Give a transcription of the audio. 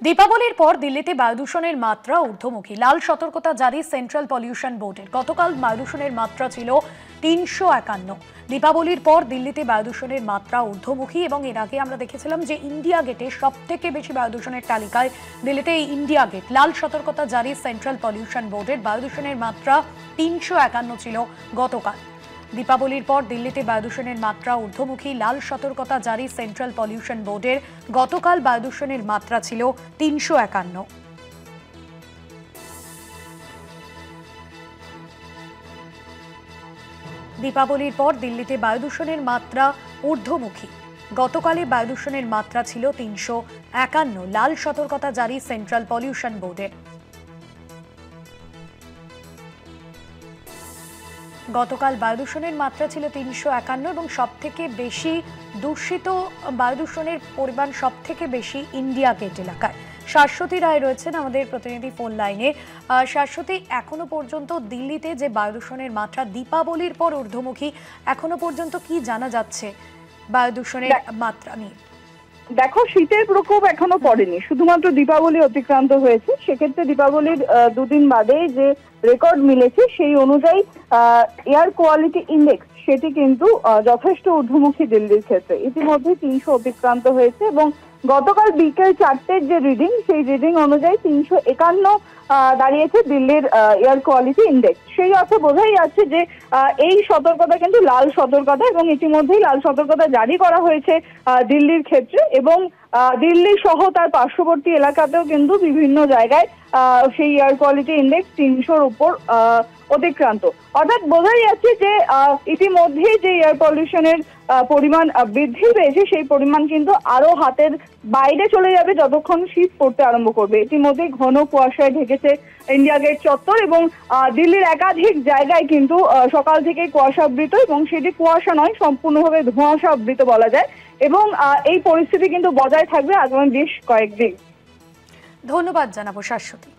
দীপাবলির পর দিল্লিতে বায়ু দূষণের মাত্রা ঊর্ধ্বমুখী। লাল সতর্কতা জারি সেন্ট্রাল পলিউশন বোর্ডের। গতকাল বায়ু দূষণের মাত্রা ছিল ৩৫১। দীপাবলির পর দিল্লিতে বায়ু দূষণের মাত্রা ঊর্ধ্বমুখী এবং এর আগে আমরা দেখেছিলাম যে ইন্ডিয়া গেটে সবথেকে বেশি বায়ু দূষণের তালিকায় দিল্লিতে এই ইন্ডিয়া গেট। লাল সতর্কতা জারি সেন্ট্রাল পলিউশন বোর্ডের। বায়ু দূষণের মাত্রা ৩৫১ ছিল গতকাল। দীপাবলির পর দিল্লিতে বায়ু দূষণের মাত্রা ঊর্ধ্বমুখী। লাল সতর্কতা জারি সেন্ট্রাল পলিউশন বোর্ডের। গতকাল বায়ু দূষণের মাত্রা ছিল ৩৫১। দীপাবলির পর দিল্লিতে বায়ু দূষণের মাত্রা ঊর্ধ্বমুখী। গতকালে বায়ু দূষণের মাত্রা ছিল ৩৫১। লাল সতর্কতা জারি সেন্ট্রাল পলিউশন বোর্ডের। গতকাল বায়ু দূষণের মাত্রা ছিল ৩৫১ এবং সবথেকে বেশি দূষিত বায়ু দূষণের পরিমাণ সবথেকে বেশি ইন্ডিয়া গেট এলাকায়। শাশ্বতী রায় রয়েছেন আমাদের প্রতিনিধি ফোন লাইনে। শাশ্বতী, এখনো পর্যন্ত দিল্লিতে যে বায়ু দূষণের মাত্রা দীপাবলির পর ঊর্ধ্বমুখী, এখনো পর্যন্ত কি জানা যাচ্ছে বায়ু দূষণের মাত্রা নিয়ে? দেখো, শীতের প্রকোপ এখনো পড়েনি, শুধুমাত্র দীপাবলি অতিক্রান্ত হয়েছে। সেক্ষেত্রে দীপাবলির দুদিন বাদে যে রেকর্ড মিলেছে সেই অনুযায়ী এয়ার কোয়ালিটি ইন্ডেক্স সেটি কিন্তু যথেষ্ট ঊর্ধ্বমুখী দিল্লির ক্ষেত্রে। ইতিমধ্যে ৩০০ অতিক্রান্ত হয়েছে এবং গতকাল বিকেল ৪টের যে রিডিং সেই রিডিং অনুযায়ী ৩৫১ দাঁড়িয়েছে দিল্লির এয়ার কোয়ালিটি ইন্ডেক্স। সেই অর্থে বোঝাই যাচ্ছে যে এই সতর্কতা কিন্তু লাল সতর্কতা এবং ইতিমধ্যেই লাল সতর্কতা জারি করা হয়েছে দিল্লির ক্ষেত্রে এবং দিল্লি সহ তার পার্শ্ববর্তী এলাকাতেও কিন্তু বিভিন্ন জায়গায় সেই এয়ার কোয়ালিটি ইন্ডেক্স ৩০০-র উপর অতিক্রান্ত। অর্থাৎ বোঝাই যাচ্ছে যে ইতিমধ্যেই যে এয়ার পলিউশনের পরিমাণ বৃদ্ধি পেয়েছে সেই পরিমাণ কিন্তু আরো হাতের বাইরে চলে যাবে যতক্ষণ শীত পড়তে আরম্ভ করবে। ইতিমধ্যেই ঘন কুয়াশায় ঢেকেছে ইন্ডিয়া গেট চত্বর এবং দিল্লির একাধিক জায়গায় কিন্তু সকাল থেকেই কুয়াশাবৃত এবং সেটি কুয়াশা নয়, সম্পূর্ণভাবে ধোঁয়াশাবৃত বলা যায় এবং এই পরিস্থিতি কিন্তু বজায় থাকবে আগামী বেশ কয়েকদিন। ধন্যবাদ জানাবো শাশ্বতী।